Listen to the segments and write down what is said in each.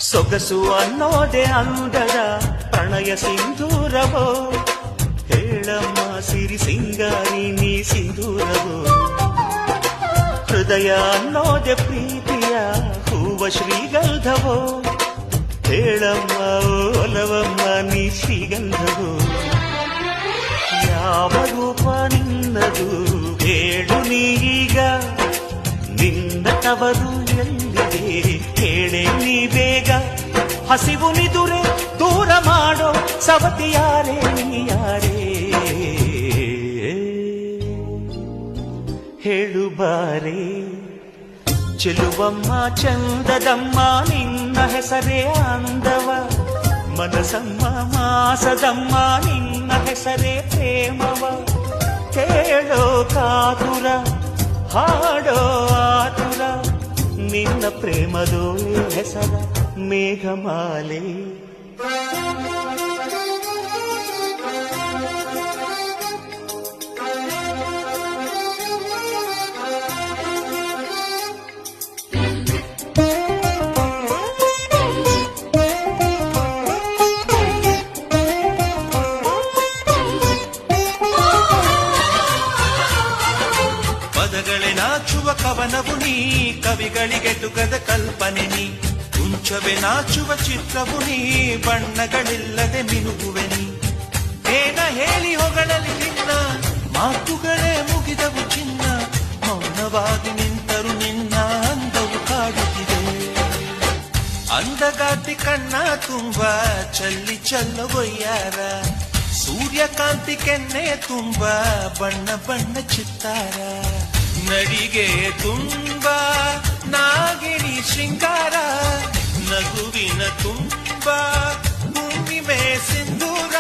ಸೊಗಸು ಅನ್ನೋದೆ ಅಂದದ ಪ್ರಣಯ ಸಿಂಧೂರವೋ, ಹೇಳಮ್ಮ ಸಿರಿ ಸಿಂಗಾರಿ ನೀ ಸಿಂಧೂರವೋ. ಹೃದಯ ಅನ್ನೋದೆ ಪ್ರೀತಿಯ ಹೂವ ಶ್ರೀಗಂಧವೋ, ಹೇಳಮ್ಮ ಒಲವಮ್ಮ ನೀ ಶ್ರೀಗಂಧವೋ. ಯಾವ ರೂಪ ನಿನ್ನದು ಹೇಳು ನೀಗ, ನಿನ್ನ ತವರು ಎಲ್ಲಿದೆ ಹೇಳೆ ನೀ ಬೇಗ. ಹಸಿವು ನಿದುರೆ ದೂರ ಮಾಡೋ ಸವತಿಯಾರೇ ನೀಯಾರೇ, ಹೇಳು ಬಾರೇ. ಚೆಲುವಮ್ಮ ಚಂದದಮ್ಮ ನಿನ್ನ ಹೆಸರೇ ಅಂದವ, ಮನಸಮ್ಮ ಮಾಸದಮ್ಮ ನಿನ್ನ ಹೆಸರೇ ಪ್ರೇಮವ. ಕೇಳೋ ಕಾತುರ ಹಾಡೋ ಆತುರ, ನಿನ್ನ ಪ್ರೇಮದೋಲೆ ಹೆಸರ ಮೇಘಮಾಲೆ. ಪದಗಳೇ ನಾಚುವ ಕವನವು ನೀ, ಕವಿಗಳಿಗೆಟುಕದ ಕಲ್ಪನೆ ನೀ. ಕುಂಚವೇ ನಾಚುವ ಚಿತ್ರವು ನೀ, ಬಣ್ಣಗಳಿಲ್ಲದೆ ಮಿನುಗುವೆ ನೀ. ಏನ ಹೇಳಿ ಹೊಗಳಲಿ ನಿನ್ನ, ಮಾತುಗಳೇ ಮುಗಿದವು ಚಿನ್ನ. ಮೌನವಾಗಿ ನಿಂತರು ನಿನ್ನ ಅಂದವು ಕಾಡುತ್ತಿದೆ. ಅಂದಗಾತಿ ಕಣ್ಣ ತುಂಬ ಚಲ್ಲಿ ಚಲ್ಲವೊಯ್ಯಾರ, ಸೂರ್ಯಕಾಂತಿ ಕೆನ್ನೆ ತುಂಬ ಬಣ್ಣ ಬಣ್ಣ ಚಿತ್ತಾರ. ನಡಿಗೆ ತುಂಬ ನಾಗಿಣಿ ಶೃಂಗಾರ, ನಗುವಿನ ತುಂಬ ಹುಣ್ಣಿಮೆ ಸಿಂಧೂರ.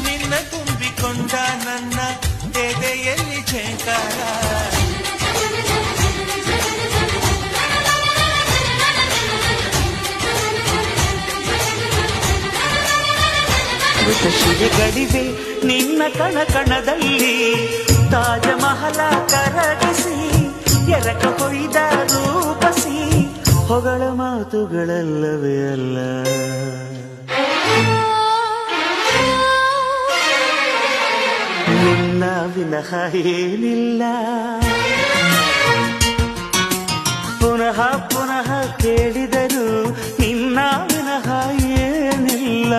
ನಿನ್ನ ತುಂಬಿಕೊಂಡ ನನ್ನ ಎದೆಯಲ್ಲಿ ಝೇಂಕಾರ. ಶಿಲೆಗಳಿವೆ ನಿನ್ನ ಕಣಕಣದಲ್ಲಿ, ತಾಜ ಮಹಲ ಕರಗಿಸಿ ಎರಕ ಹೊಯ್ದ ರೂಪಸಿ. ಹೊಗಳ ಮಾತುಗಳಲ್ಲವೇ ಅಲ್ಲ, ನಿನ್ನ ವಿನಃ ಏನಿಲ್ಲ. ಪುನಃ ಪುನಃ ಕೇಳಿದರು ನಿನ್ನ ವಿನಃ ಏನಿಲ್ಲ.